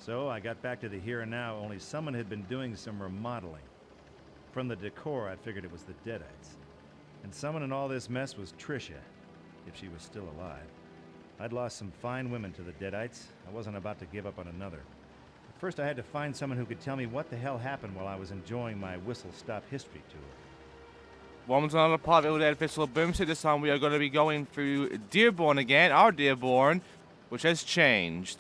So I got back to the here and now, only someone had been doing some remodeling. From the decor, I figured it was the deadites. And someone in all this mess was Trisha, if she was still alive. I'd lost some fine women to the deadites. I wasn't about to give up on another. But first I had to find someone who could tell me what the hell happened while I was enjoying my whistle-stop history tour. Welcome to another part of the Fistful of Boomstick. This time we are going to be going through Dearborn again, our Dearborn, which has changed.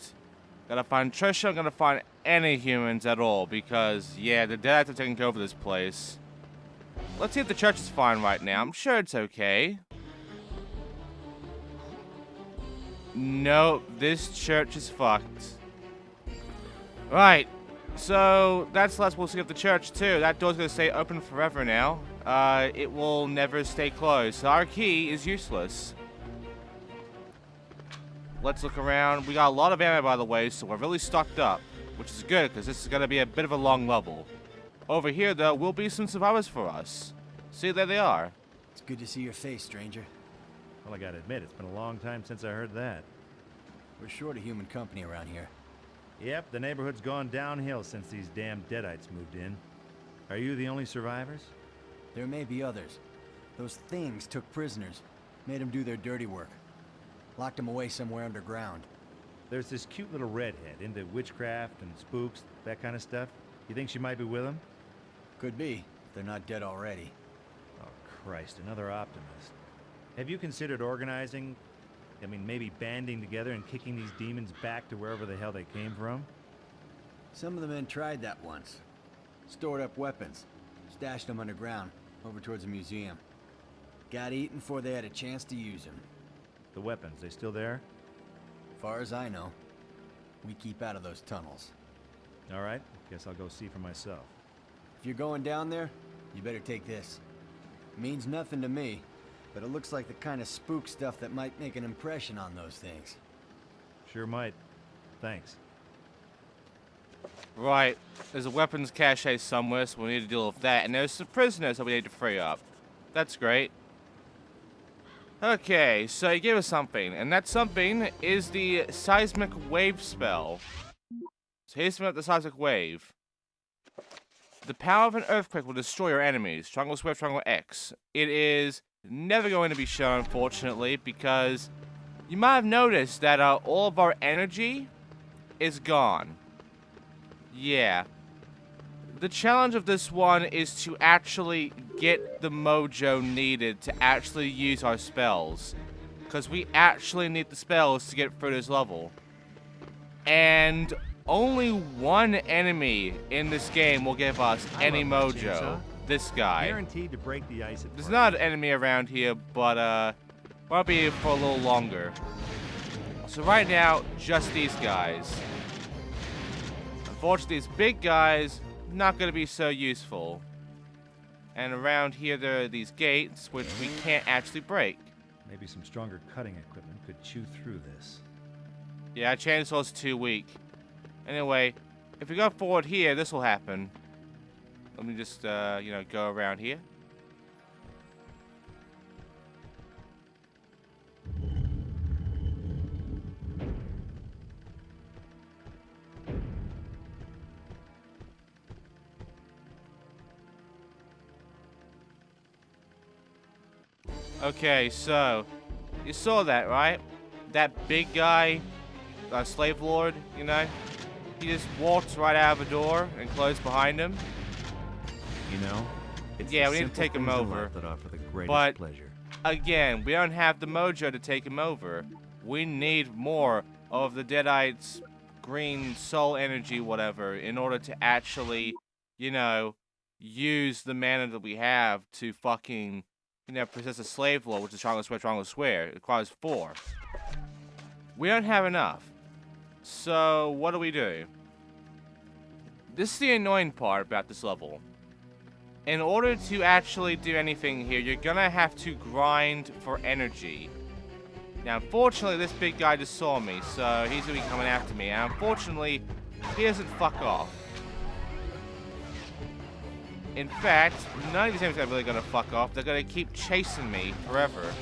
Gotta find Trisha, I'm gonna find any humans at all, because, yeah, the deadites are taking over this place. Let's see if the church is fine right now. I'm sure it's okay. No, this church is fucked. Right, so that's the last we'll see of the church too. That door's gonna stay open forever now. It will never stay closed, so our key is useless. Let's look around. We got a lot of ammo, by the way, so we're really stocked up, which is good, because this is going to be a bit of a long level. Over here, though, will be some survivors for us. See, there they are. It's good to see your face, stranger. Well, I gotta admit, it's been a long time since I heard that. We're short of human company around here. Yep, the neighborhood's gone downhill since these damn deadites moved in. Are you the only survivors? There may be others. Those things took prisoners, made them do their dirty work. Locked them away somewhere underground. There's this cute little redhead into witchcraft and spooks, that kind of stuff. You think she might be with them? Could be, if they're not dead already. Oh, Christ, another optimist. Have you considered organizing? I mean, maybe banding together and kicking these demons back to wherever the hell they came from? Some of the men tried that once. Stored up weapons, stashed them underground, over towards the museum. Got eaten before they had a chance to use them. The weapons, they still there? Far as I know, we keep out of those tunnels. All right, guess I'll go see for myself. If you're going down there, you better take this. Means nothing to me, but it looks like the kind of spook stuff that might make an impression on those things. Sure might. Thanks. Right, there's a weapons cache somewhere, so we need to deal with that. And there's some prisoners that we need to free up. That's great. Okay, so he gave us something, and that something is the seismic wave spell. So here's something about the seismic wave. The power of an earthquake will destroy your enemies. Triangle square, triangle X. It is never going to be shown, unfortunately, because you might have noticed that all of our energy is gone. Yeah. The challenge of this one is to actually get the mojo needed to actually use our spells. Because we actually need the spells to get through this level. And only one enemy in this game will give us any mojo. This guy. Guaranteed to break the ice. There's not an enemy around here, but won't be for a little longer. So right now, just these guys. Unfortunately, these big guys, not going to be so useful. And around here there are these gates which we can't actually break. Maybe some stronger cutting equipment could chew through this. Yeah, chainsaw's too weak. Anyway, if we go forward here, this will happen. Let me just, you know, go around here. Okay, so you saw that, right? That big guy, slave lord, you know? He just walked right out of a door and closed behind him. You know, yeah, we need to take him over. But again, we don't have the mojo to take him over. We need more of the deadites' green soul energy, whatever, in order to actually, you know, use the mana that we have to fucking, you know, possess a slave lord, which is triangle square. It requires 4. We don't have enough. So what do we do? This is the annoying part about this level. In order to actually do anything here, you're gonna have to grind for energy. Now, unfortunately, this big guy just saw me, so he's gonna be coming after me. And unfortunately, he doesn't fuck off. In fact, none of these enemies are really gonna fuck off. They're gonna keep chasing me forever.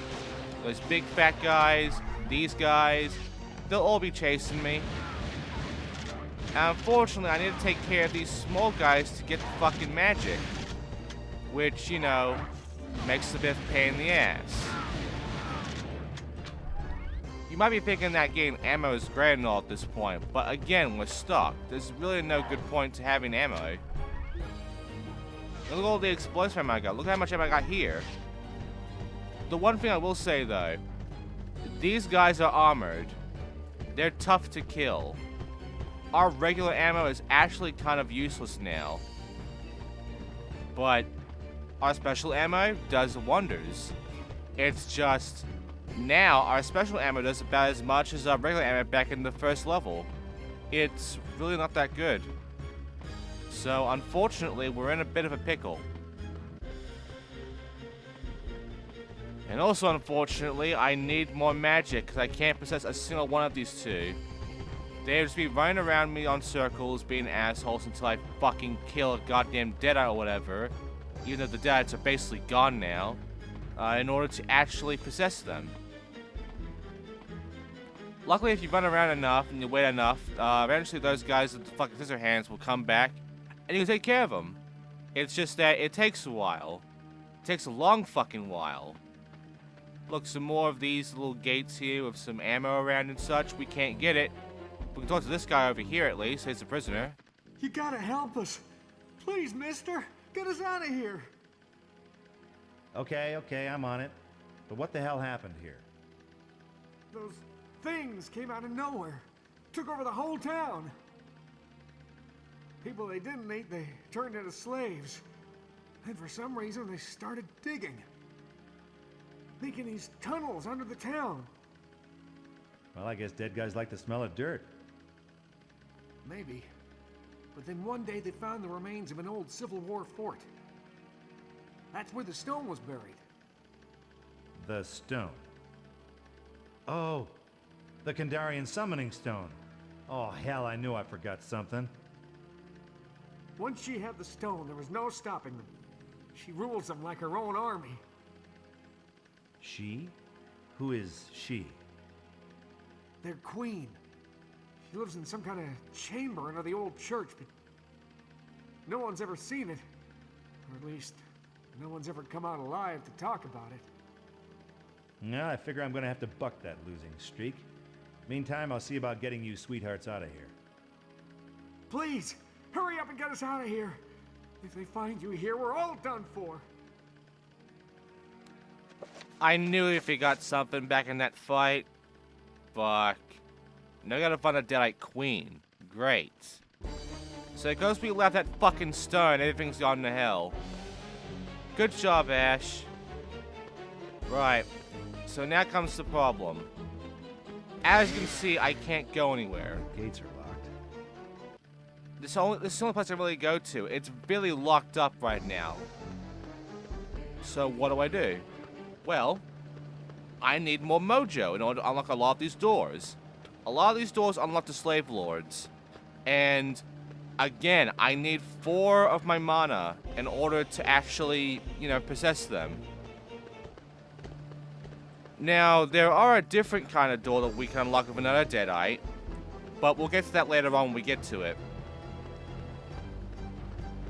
Those big fat guys, these guys, they'll all be chasing me. Unfortunately, I need to take care of these small guys to get the fucking magic. Which, you know, makes a bit of a pain in the ass. You might be thinking that getting ammo is great and all at this point, but again, we're stuck. There's really no good point to having ammo. Look at all the explosive ammo I got. Look how much ammo I got here. The one thing I will say, though, these guys are armored. They're tough to kill. Our regular ammo is actually kind of useless now. But our special ammo does wonders. It's just, now our special ammo does about as much as our regular ammo back in the first level. It's really not that good. So unfortunately, we're in a bit of a pickle. And also unfortunately, I need more magic because I can't possess a single one of these two. They'll just be running around me on circles, being assholes until I fucking kill a goddamn deadite or whatever. Even though the deadites are basically gone now. In order to actually possess them. Luckily, if you run around enough and you wait enough, eventually those guys with the fucking scissor hands will come back and you can take care of them. It's just that it takes a while. It takes a long fucking while. Look, some more of these little gates here with some ammo around and such. We can't get it. We can talk to this guy over here at least. He's a prisoner. You gotta help us. Please, mister. Get us out of here. Okay, I'm on it. But what the hell happened here? Those things came out of nowhere. Took over the whole town. People they didn't eat, they turned into slaves. And for some reason, they started digging. Making these tunnels under the town. Well, I guess dead guys like the smell of dirt. Maybe. But then one day they found the remains of an old Civil War fort. That's where the stone was buried. The stone. Oh, the Kandarian summoning stone. Oh, hell, I knew I forgot something. Once she had the stone, there was no stopping them. She rules them like her own army. She? Who is she? Their queen. She lives in some kind of chamber under the old church, but no one's ever seen it. Or at least, no one's ever come out alive to talk about it. Yeah, I figure I'm gonna have to buck that losing streak. Meantime, I'll see about getting you sweethearts out of here. Please, hurry up and get us out of here. If they find you here, we're all done for. I knew if he got something back in that fight. Fuck. Now we gotta find a deadite queen. Great. So it goes we left that fucking stone, everything's gone to hell. Good job, Ash. Right. So now comes the problem. As you can see, I can't go anywhere. Gates are locked. This is the only place I really go to. It's really locked up right now. So what do? Well, I need more mojo in order to unlock a lot of these doors. A lot of these doors unlock the slave lords. And again, I need 4 of my mana in order to actually, possess them. Now, there are a different kind of door that we can unlock with another deadite, but we'll get to that later on when we get to it.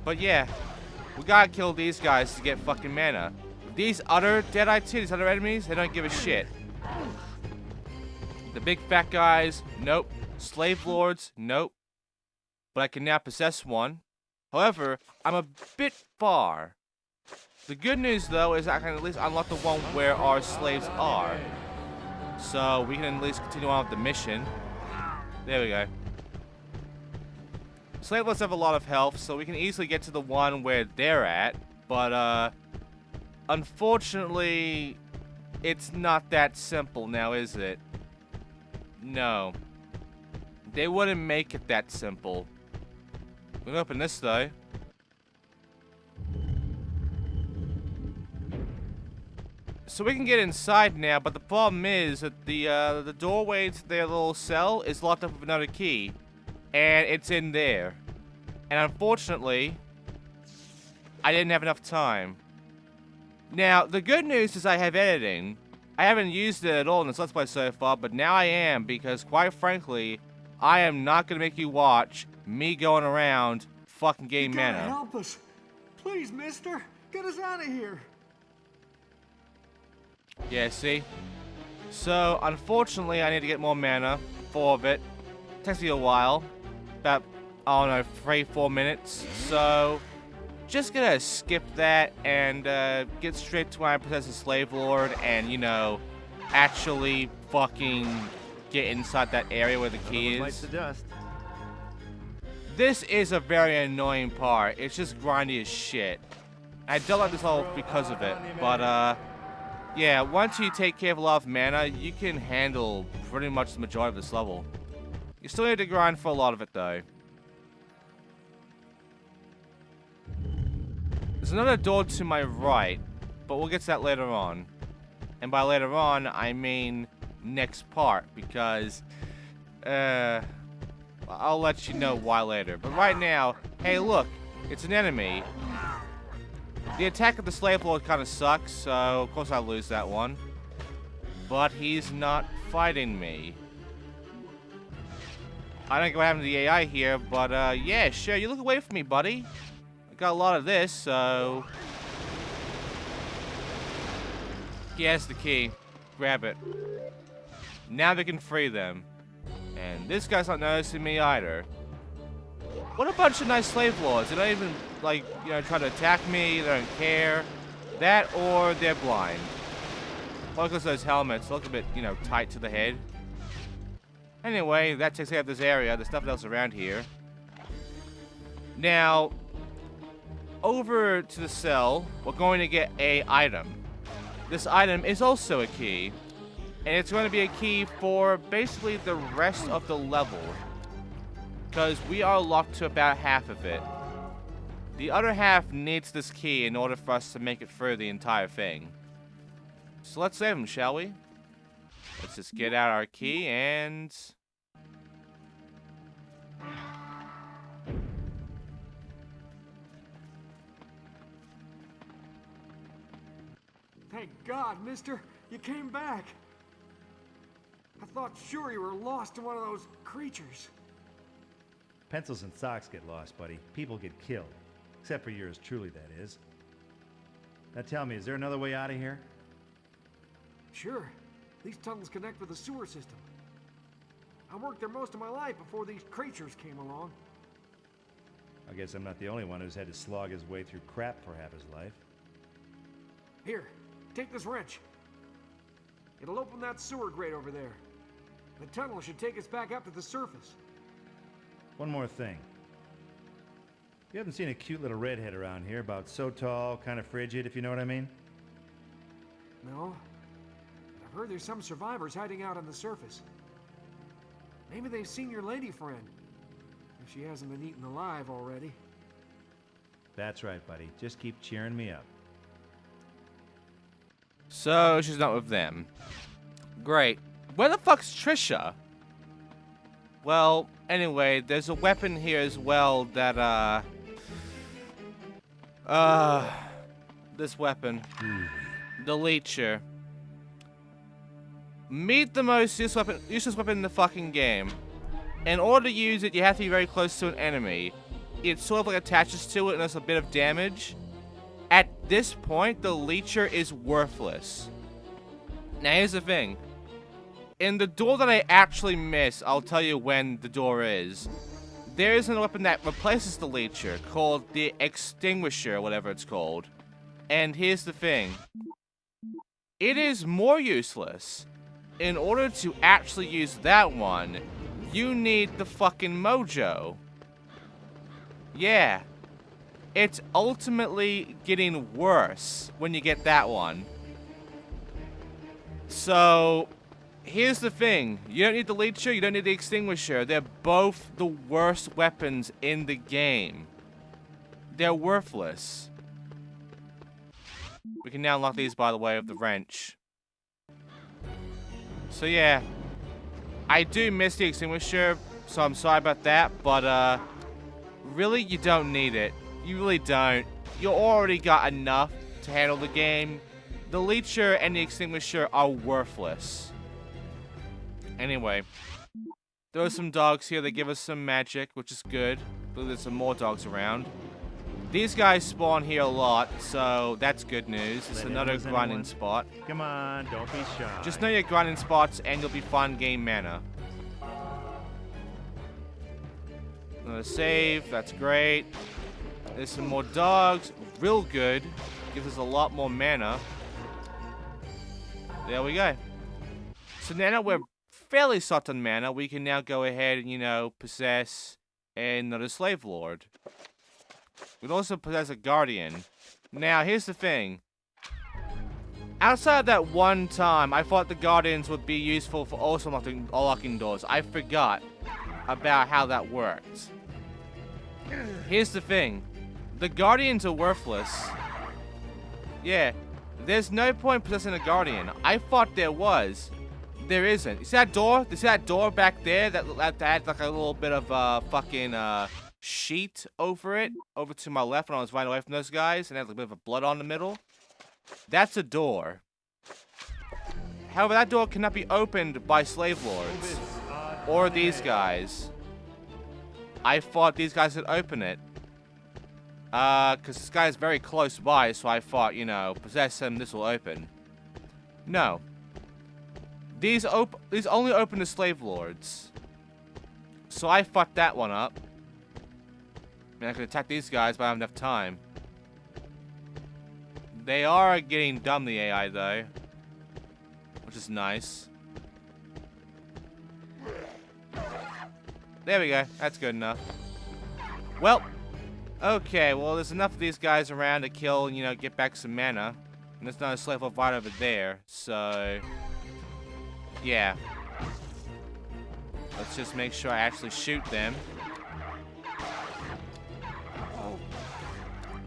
But yeah, we gotta kill these guys to get fucking mana. These other deadites here, these other enemies, they don't give a shit. The big fat guys, nope. Slave lords, nope. But I can now possess one. However, I'm a bit far. The good news, though, is I can at least unlock the one where our slaves are. So we can at least continue on with the mission. There we go. Slave lords have a lot of health, so we can easily get to the one where they're at. But, unfortunately, it's not that simple now, is it? No. They wouldn't make it that simple. We can open this, though. So we can get inside now, but the problem is that the doorway to their little cell is locked up with another key. And it's in there. And unfortunately, I didn't have enough time. Now, the good news is I have editing. I haven't used it at all in this Let's Play so far, but now I am, because quite frankly, I am not gonna make you watch me going around fucking getting You gotta mana. help us. Please, mister. Get us out of here. Yeah, see? So, unfortunately, I need to get more mana. 4 of it. Takes me a while. About, I don't know, 3-4 minutes. So, just gonna skip that and get straight to where I possess a slave lord and, you know, actually fucking get inside that area where the key Bites is. the dust. This is a very annoying part. It's just grindy as shit. I don't like this level because of it, but yeah, once you take care of a lot of mana, you can handle pretty much the majority of this level. You still need to grind for a lot of it though. There's another door to my right, but we'll get to that later on. And by later on, I mean next part, because I'll let you know why later. But right now, hey look, it's an enemy. The attack of the slave lord kind of sucks, so of course I lose that one. But he's not fighting me. I don't know what happened to the AI here, but yeah, sure, you look away from me, buddy. I got a lot of this, so... Here's the key. Grab it. Now they can free them. And this guy's not noticing me either. What a bunch of nice slave lords. They don't even, like, you know, try to attack me. They don't care. That or they're blind. Look at those helmets. Look a bit, you know, tight to the head. Anyway, that takes care of this area. There's nothing else around here. Now, over to the cell, we're going to get a item. This item is also a key. And it's going to be a key for basically the rest of the level. Because we are locked to about half of it. The other half needs this key in order for us to make it through the entire thing. So let's save him, shall we? Let's just get out our key and... Thank God, mister. You came back. I thought sure you were lost to one of those creatures. Pencils and socks get lost, buddy. People get killed. Except for yours truly, that is. Now tell me, is there another way out of here? Sure. These tunnels connect with the sewer system. I worked there most of my life before these creatures came along. I guess I'm not the only one who's had to slog his way through crap for half his life. Here, take this wrench. It'll open that sewer grate over there. The tunnel should take us back up to the surface. One more thing. You haven't seen a cute little redhead around here, about so tall, kind of frigid, if you know what I mean? No. I've heard there's some survivors hiding out on the surface. Maybe they've seen your lady friend. If she hasn't been eaten alive already. That's right, buddy. Just keep cheering me up. So, she's not with them. Great. Where the fuck's Trisha? Well, anyway, there's a weapon here as well that, this weapon. The Leecher. Meet the most useless weapon in the fucking game. In order to use it, you have to be very close to an enemy. It sort of like attaches to it and does a bit of damage. At this point, the Leecher is worthless. Now here's the thing. In the door that I actually miss, I'll tell you when the door is. There is a weapon that replaces the Leecher called the Extinguisher, whatever it's called. And here's the thing. It is more useless. In order to actually use that one, you need the fucking mojo. Yeah. It's ultimately getting worse when you get that one. So, here's the thing. You don't need the Leecher, you don't need the Extinguisher. They're both the worst weapons in the game. They're worthless. We can now unlock these, by the way, with the wrench. So yeah, I do miss the Extinguisher, so I'm sorry about that, but really you don't need it. You really don't. You already got enough to handle the game. The Leecher and the Extinguisher are worthless. Anyway, There are some dogs here that give us some magic, which is good. I believe there's some more dogs around. These guys spawn here a lot, so that's good news. It's another grinding spot. Come on, don't be shy. Just know your grinding spots and you'll be fine game mana. Another save, that's great. There's some more dogs, real good. Gives us a lot more mana. There we go. So now that we're fairly soft on mana, we can now go ahead and, you know, possess another slave lord. We can also possess a guardian. Now, here's the thing. Outside of that one time, I thought the guardians would be useful for also unlocking doors. I forgot about how that worked. Here's the thing. The guardians are worthless. Yeah, there's no point possessing a guardian. I thought there was. There isn't. You see that door? You see that door back there that had like a little bit of fucking sheet over it, over to my left when I was running away from those guys, and had like a bit of a blood on the middle? That's a door. However, that door cannot be opened by slave lords or these guys. I thought these guys could open it. Because this guy is very close by, so I thought, you know, possess him, this will open. No. These only open to slave lords. So I fucked that one up. I mean, I could attack these guys, but I don't have enough time. They are getting dumb, the AI, though. Which is nice. There we go. That's good enough. Well, okay, well, there's enough of these guys around to kill and, you know, get back some mana. And there's not a slave lord right over there, so... yeah. Let's just make sure I actually shoot them.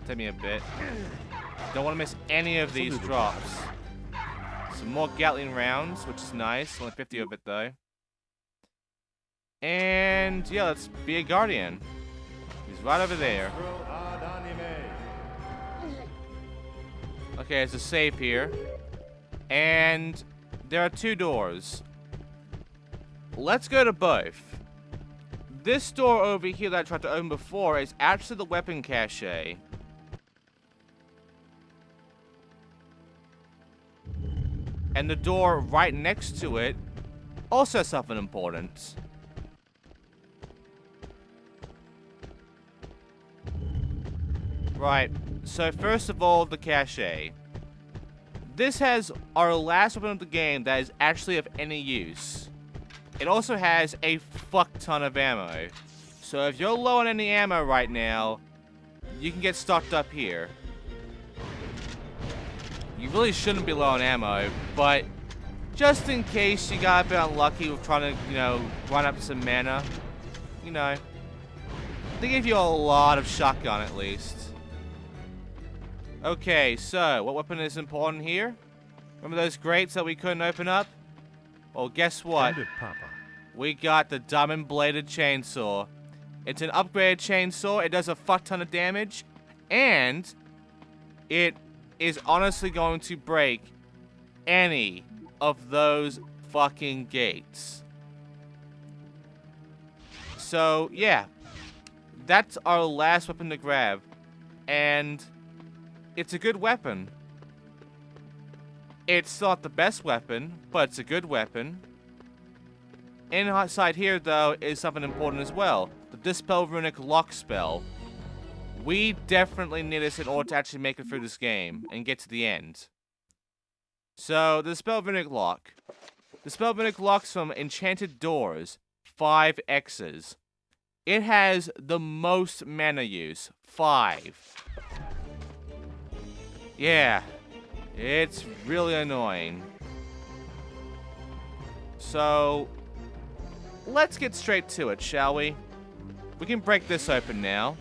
Take me a bit. Don't want to miss any of these drops. Some more Gatling rounds, which is nice. Only 50 of it, though. And, yeah, let's be a guardian. He's right over there. Okay, it's a save here. And there are two doors. Let's go to both. This door over here that I tried to open before is actually the weapon cache. And the door right next to it also has something important. Right, so first of all, the cache. This has our last weapon of the game that is actually of any use. It also has a fuck ton of ammo. So if you're low on any ammo right now, you can get stocked up here. You really shouldn't be low on ammo, but just in case you got a bit unlucky with trying to, you know, run up some mana, you know, they give you a lot of shotgun at least. Okay, so what weapon is important here? Remember those grates that we couldn't open up? Well, guess what? We got the diamond-bladed chainsaw. It's an upgraded chainsaw. It does a fuck ton of damage, and it is honestly going to break any of those fucking gates. So, yeah. That's our last weapon to grab. And it's a good weapon. It's not the best weapon, but it's a good weapon. Inside here, though, is something important as well. The Dispel Runic Lock spell. We definitely need this in order to actually make it through this game and get to the end. So, the Dispel Runic Lock. The Dispel Runic Lock's from Enchanted Doors. 5 X's. It has the most mana use. 5. Yeah. It's really annoying. So, let's get straight to it, shall we? We can break this open now.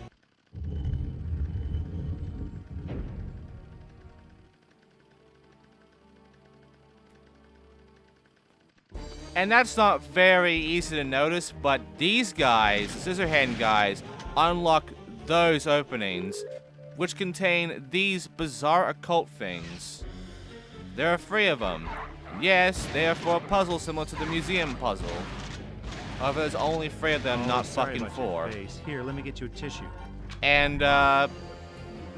And that's not very easy to notice, but these guys, the Scissorhand guys, unlock those openings, which contain these bizarre occult things. There are 3 of them. Yes, they are for a puzzle similar to the museum puzzle. However, there's only 3 of them, not sorry fucking about your 4. face. Here, let me get you a tissue. And,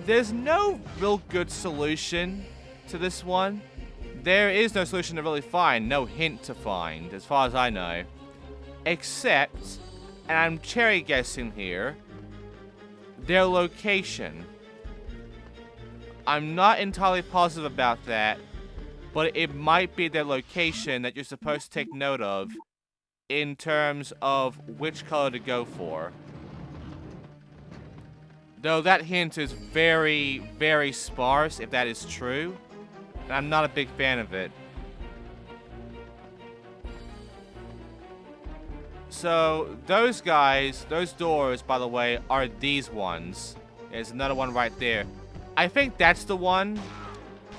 there's no real good solution to this one. There is no solution to really find, no hint to find, as far as I know. Except, and I'm cherry guessing here, their location. I'm not entirely positive about that, but it might be their location that you're supposed to take note of in terms of which color to go for. Though that hint is very, very sparse, if that is true. And I'm not a big fan of it. So, those guys, those doors, by the way, are these ones. There's another one right there. I think that's the one.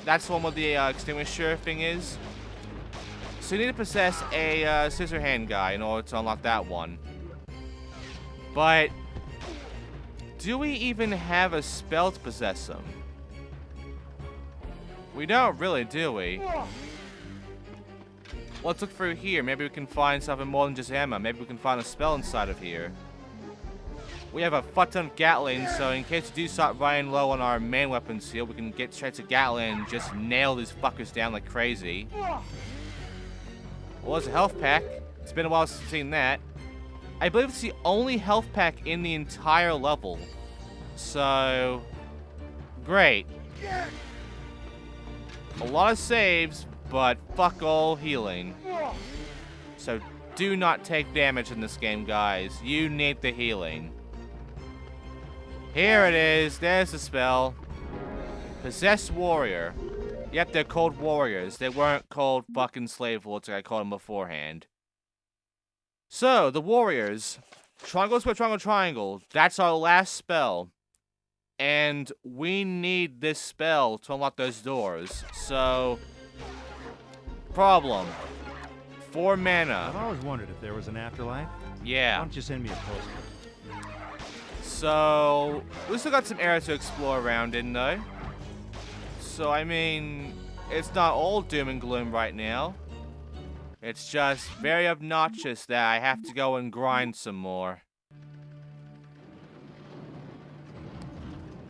That's the one where the extinguisher thing is. So you need to possess a scissor hand guy in order to unlock that one. But do we even have a spell to possess him? We don't really, do we? Let's look through here. Maybe we can find something more than just ammo. Maybe we can find a spell inside of here. We have a fuck ton of Gatling, so in case we do start running low on our main weapons here, we can get straight to Gatling and just nail these fuckers down like crazy. Well, there's a health pack. It's been a while since I've seen that. I believe it's the only health pack in the entire level. So, great. A lot of saves, but fuck all healing. So do not take damage in this game, guys. You need the healing. Here it is. There's the spell. Possessed Warrior. Yep, they're called warriors. They weren't called fucking slave lords like I called them beforehand. So, the warriors. Triangle, square, triangle, triangle. That's our last spell. And we need this spell to unlock those doors. So, problem. 4 mana. I've always wondered if there was an afterlife. Yeah. Why don't you send me a postcard? So, we still got some area to explore around in, though. So, I mean, it's not all doom and gloom right now. It's just very obnoxious that I have to go and grind some more.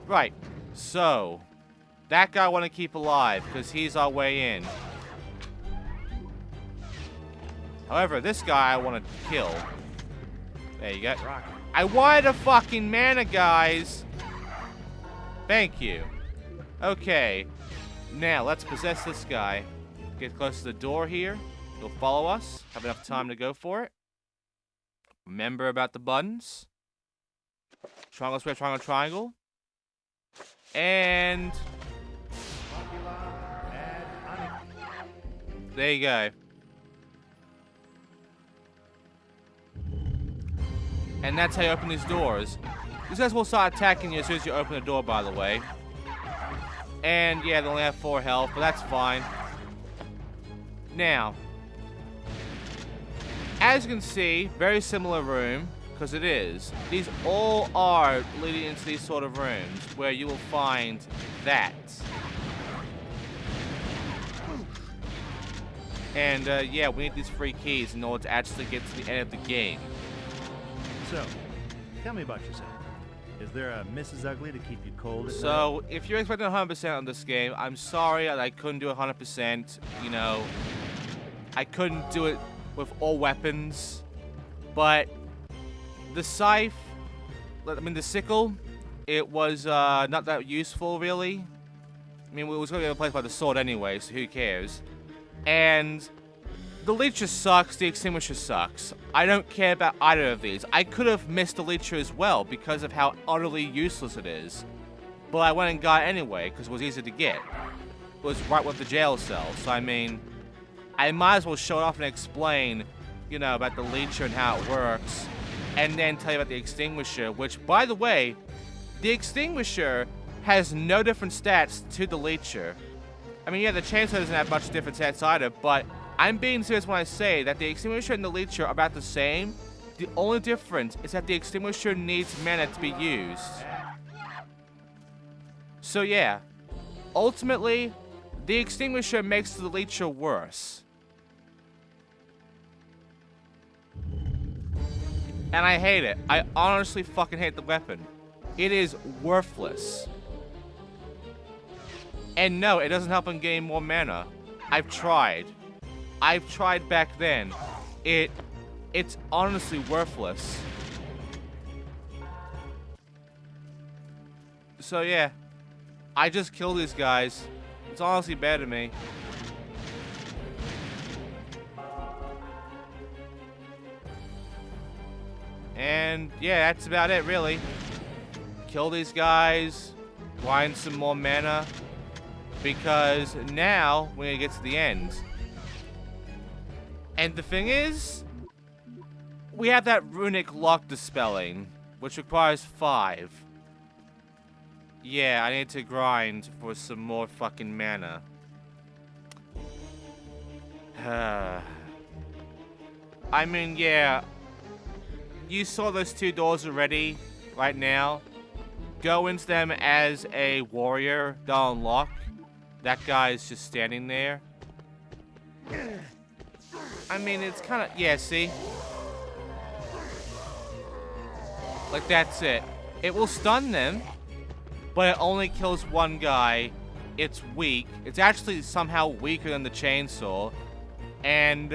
Right, so, that guy I want to keep alive, because he's our way in. However, this guy I want to kill. There you go. I wanted a fucking mana, guys! Thank you. Okay, now let's possess this guy. Get close to the door here. He'll follow us. Have enough time to go for it. Remember about the buttons. Triangle, square, triangle, triangle. And there you go. And that's how you open these doors. These guys will start attacking you as soon as you open the door, by the way. And yeah, they only have 4 health, but that's fine. Now, as you can see, very similar room, because it is. These all are leading into these sort of rooms where you will find that. And yeah, we need these 3 keys in order to actually get to the end of the game. So, tell me about yourself. Is there a Mrs. Ugly to keep you cold at night? So, if you're expecting 100% on this game, I'm sorry that I couldn't do 100%. You know, I couldn't do it with all weapons. But the scythe, I mean the sickle, it was not that useful really. I mean, we was going to be replaced by the sword anyway, so who cares? And the leecher sucks, the extinguisher sucks. I don't care about either of these. I could have missed the leecher as well because of how utterly useless it is. But I went and got it anyway because it was easy to get. It was right with the jail cell, so I mean, I might as well show it off and explain, you know, about the leecher and how it works. And then tell you about the extinguisher, which, by the way, the extinguisher has no different stats to the leecher. I mean, yeah, the chainsaw doesn't have much different stats either, but I'm being serious when I say that the extinguisher and the leecher are about the same. The only difference is that the extinguisher needs mana to be used. So yeah, ultimately, the extinguisher makes the leecher worse. And I hate it. I honestly fucking hate the weapon. It is worthless. And no, it doesn't help in getting more mana. I've tried. I've tried back then. It's honestly worthless. So yeah, I just kill these guys. It's honestly bad to me. And yeah, that's about it really. Kill these guys, grind some more mana, because now we're gonna get to the end. And the thing is, we have that runic lock dispelling, which requires 5. Yeah, I need to grind for some more fucking mana. I mean, yeah. You saw those 2 doors already, right now. Go into them as a warrior, they'll unlock. That guy's just standing there. I mean, it's kind of, yeah, see? Like, that's it. It will stun them, but it only kills one guy. It's weak. It's actually somehow weaker than the chainsaw. And,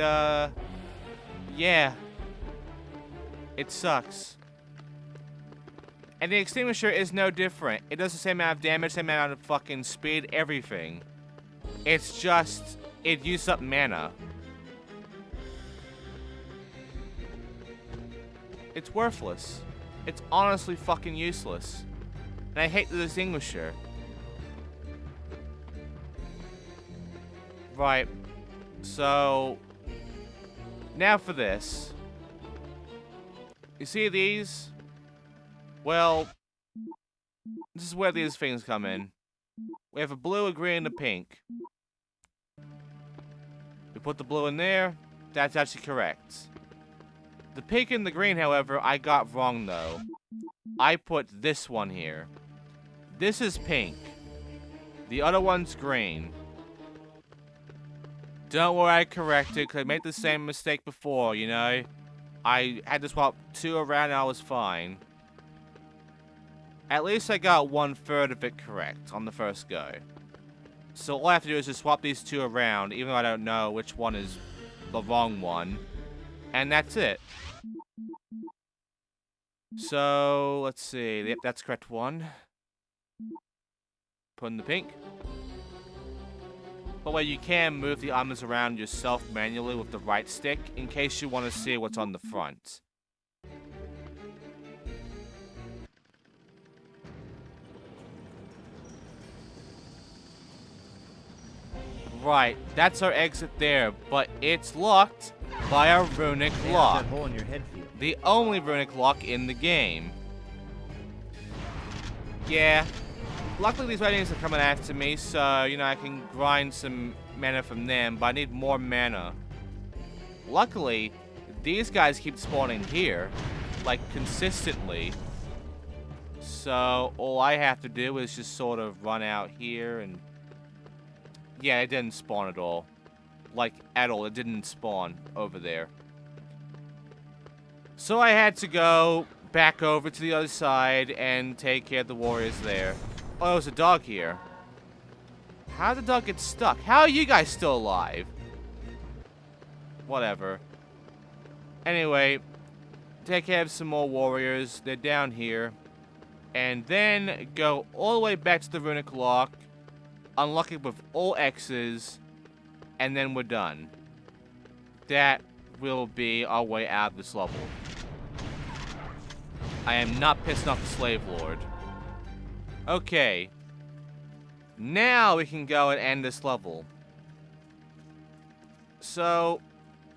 yeah. It sucks. And the extinguisher is no different. It does the same amount of damage, same amount of fucking speed, everything. It's just, it uses up mana. It's worthless. It's honestly fucking useless. And I hate the extinguisher. Right. So, now for this. You see these? Well, this is where these things come in. We have a blue, a green, and a pink. We put the blue in there. That's actually correct. The pink and the green, however, I got wrong, though. I put this one here. This is pink. The other one's green. Don't worry, I corrected, because I made the same mistake before, you know? I had to swap 2 around and I was fine. At least I got 1/3 of it correct on the first go. So all I have to do is just swap these 2 around, even though I don't know which one is the wrong one. And that's it. So, let's see. Yep, that's correct one. Put in the pink. By the way, you can move the items around yourself manually with the right stick in case you want to see what's on the front. Right, that's our exit there, but it's locked by a runic lock. That hole in your head feel? The only runic lock in the game. Yeah. Luckily, these writings are coming after me, so, you know, I can grind some mana from them, but I need more mana. Luckily, these guys keep spawning here, like, consistently. So, all I have to do is just sort of run out here and... Yeah, it didn't spawn at all. Like, at all. It didn't spawn over there. So I had to go back over to the other side and take care of the warriors there. Oh, there's a dog here. How did the dog get stuck? How are you guys still alive? Whatever. Anyway, take care of some more warriors. They're down here. And then go all the way back to the runic lock. Unlock it with all X's. And then we're done. That will be our way out of this level. I am not pissed off the Slave Lord. Okay. Now we can go and end this level. So,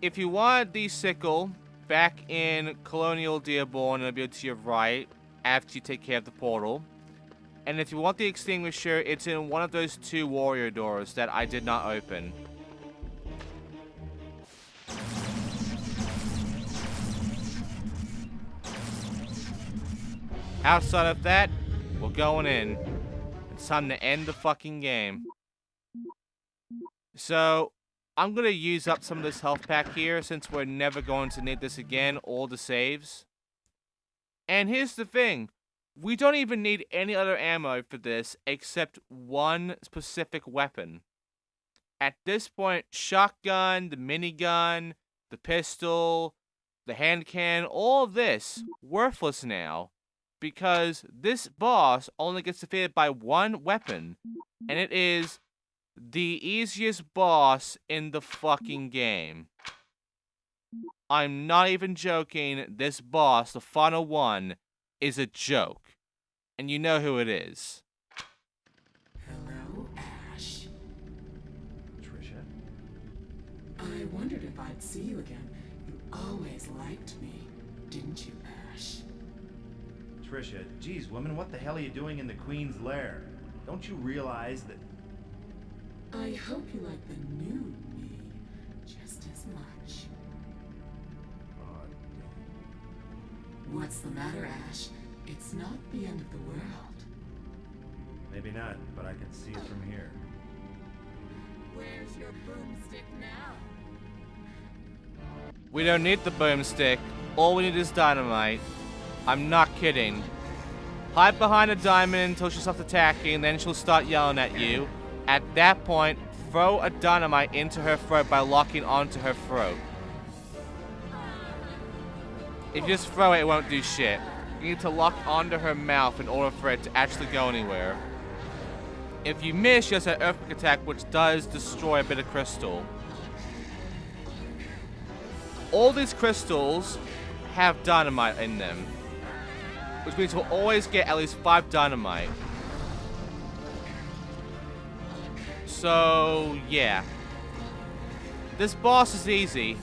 if you want the sickle back in Colonial Dearborn, it'll be to your right after you take care of the portal. And if you want the extinguisher, it's in one of those 2 warrior doors that I did not open. Outside of that, we're going in. It's time to end the fucking game. So, I'm gonna use up some of this health pack here since we're never going to need this again, or the saves. And here's the thing. We don't even need any other ammo for this except one specific weapon. At this point, shotgun, the minigun, the pistol, the hand cannon, all of this, worthless now. Because this boss only gets defeated by one weapon. And it is the easiest boss in the fucking game. I'm not even joking. This boss, the final one, is a joke. And you know who it is. Hello, Ash. Trisha? I wondered if I'd see you again. You always liked me, didn't you, Ash? Trisha, geez, woman, what the hell are you doing in the Queen's lair? Don't you realize that... I hope you like the new me just as much. Oh, What's the matter, Ash? It's not the end of the world. maybe not, but I can see it from here. Where's your boomstick now? We don't need the boomstick. All we need is dynamite. I'm not kidding. Hide behind a diamond until she starts attacking, then she'll start yelling at you. At that point, throw a dynamite into her throat by locking onto her throat. If you just throw it, it won't do shit. You need to lock onto her mouth in order for it to actually go anywhere. If you miss, she has an earthquake attack, which does destroy a bit of crystal. All these crystals have dynamite in them, which means we'll always get at least 5 dynamite. So, yeah. This boss is easy.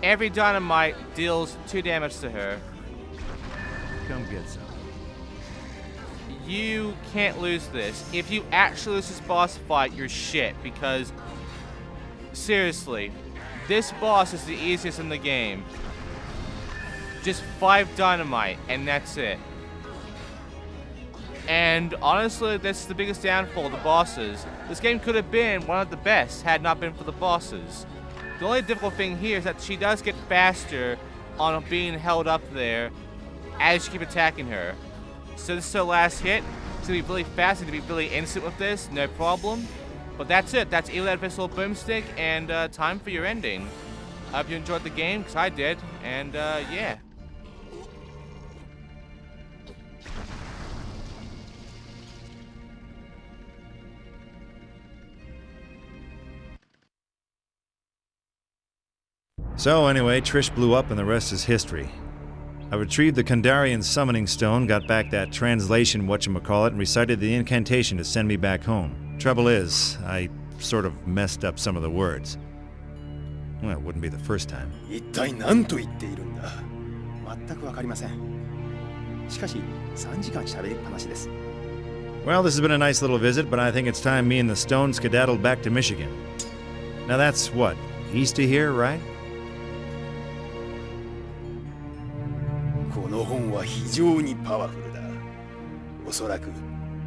Every dynamite deals 2 damage to her. Come get some. You can't lose this. If you actually lose this boss fight, you're shit, because seriously, this boss is the easiest in the game. Just 5 dynamite, and that's it. And honestly, that's the biggest downfall of the bosses. This game could have been one of the best had not been for the bosses. The only difficult thing here is that she does get faster on being held up there as you keep attacking her. So this is her last hit. It's gonna be really fast, it's gonna be really instant with this, no problem. But that's it, that's Evil Dead Fistful of Boomstick, and time for your ending. I hope you enjoyed the game, because I did, and yeah. So anyway, Trish blew up and the rest is history. I retrieved the Kandarian summoning stone, got back that translation whatchamacallit, and recited the incantation to send me back home. Trouble is, I sort of messed up some of the words. Well, it wouldn't be the first time. 一体何と言っているんだ。全くわかりません。しかし、3時間喋りっぱなしです。 Well, this has been a nice little visit, but I think it's time me and the stone skedaddled back to Michigan. Now that's what, east of here, right? この本は非常にパワフルだ。おそらく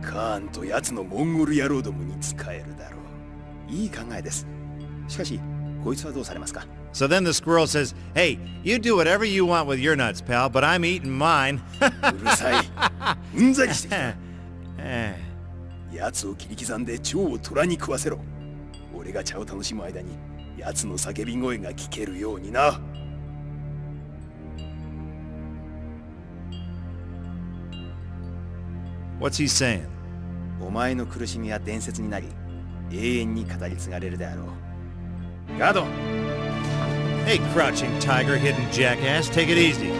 カーンと奴のモンゴル野郎どもに使えるだろう。いい考えです。しかし、こいつはどうされますか? So then the squirrel says, "Hey, you do whatever you want with your nuts, pal, but I'm eating mine." うるさい。うんざりしてきた。 Eh. 奴を切り刻んで蝶を虎に食わせろ。俺が茶を楽しむ間に奴の叫び声が聞けるようにな。 What's he saying? お前の苦しみは伝説になり、永遠に語り継がれるであろう。ガード! Hey, crouching tiger, hidden jackass, take it easy.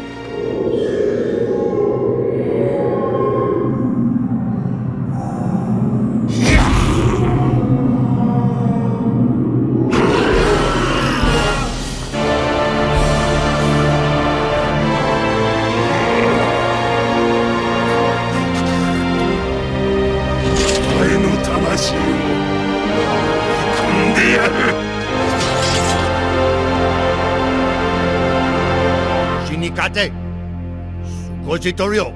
Xindictive. Sukoshitorio.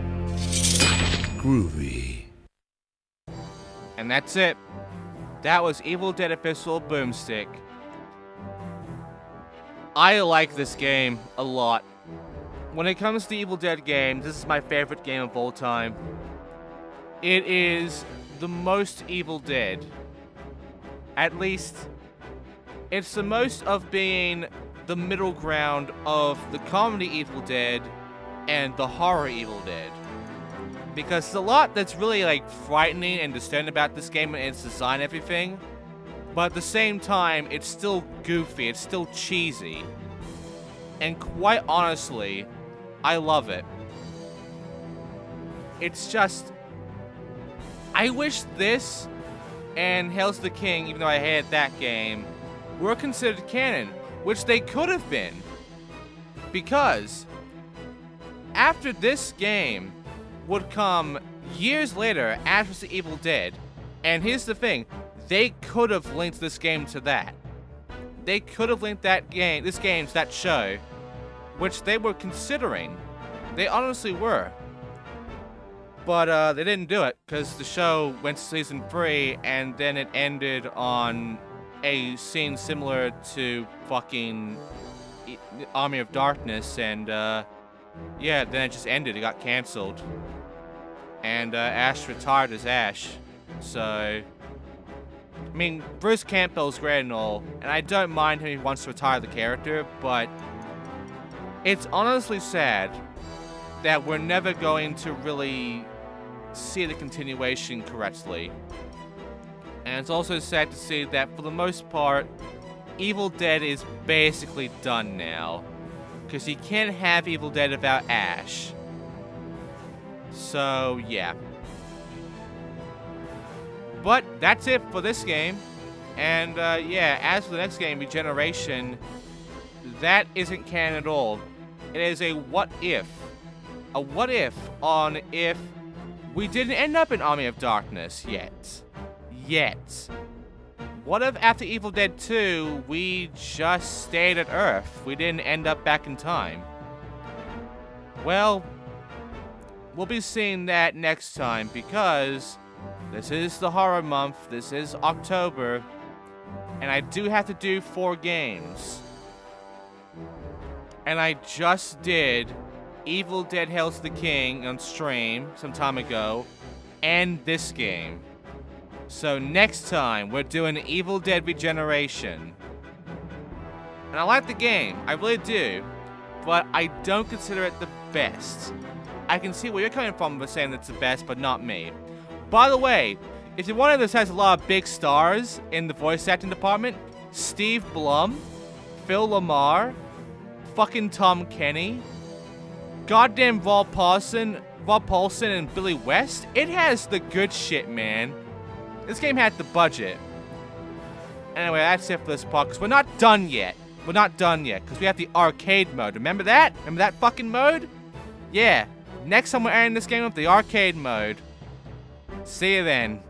Groovy. And that's it. That was Evil Dead Fistful of Boomstick. I like this game a lot. when it comes to Evil Dead games, this is my favorite game of all time. It is the most Evil Dead. At least, it's the most of being the middle ground of the comedy Evil Dead and the horror Evil Dead. Because there's a lot that's really like frightening and disturbing about this game and its design and everything. But at the same time, it's still goofy, it's still cheesy. And quite honestly, I love it. It's just... I wish this and Hail's the King, even though I hated that game, were considered canon, which they could have been. Because after this game would come years later, Ash vs. Evil Dead. And here's the thing, they could have linked this game to that. They could have linked this game to that show, which they were considering. They honestly were. But they didn't do it, because the show went to season 3, and then it ended on a scene similar to fucking Army of Darkness, and yeah, then it just ended. It got cancelled. And Ash retired as Ash. So, I mean, Bruce Campbell's great and all, and I don't mind him if he wants to retire the character, but it's honestly sad that we're never going to really see the continuation correctly. And it's also sad to see that, for the most part, Evil Dead is basically done now. Because you can't have Evil Dead without Ash. So, yeah. But that's it for this game. And, yeah, as for the next game, Regeneration, that isn't canon at all. It is a what if. A what if on if we didn't end up in Army of Darkness yet. What if after Evil Dead 2, we just stayed at Earth? We didn't end up back in time. Well, we'll be seeing that next time, because this is the horror month, this is October, and I do have to do 4 games. And I just did Evil Dead Hail's the King on stream some time ago, and this game. So next time, we're doing Evil Dead Regeneration. And I like the game, I really do, but I don't consider it the best. I can see where you're coming from with saying it's the best, but not me. By the way, if you're one of those has a lot of big stars in the voice acting department, Steve Blum, Phil Lamar, fucking Tom Kenny, goddamn Rob Paulson and Billy West, it has the good shit, man. This game had the budget. Anyway, that's it for this part, because we're not done yet. We're not done yet, because we have the arcade mode. Remember that? Remember that fucking mode? Yeah. Next time we're airing this game with the arcade mode. See you then.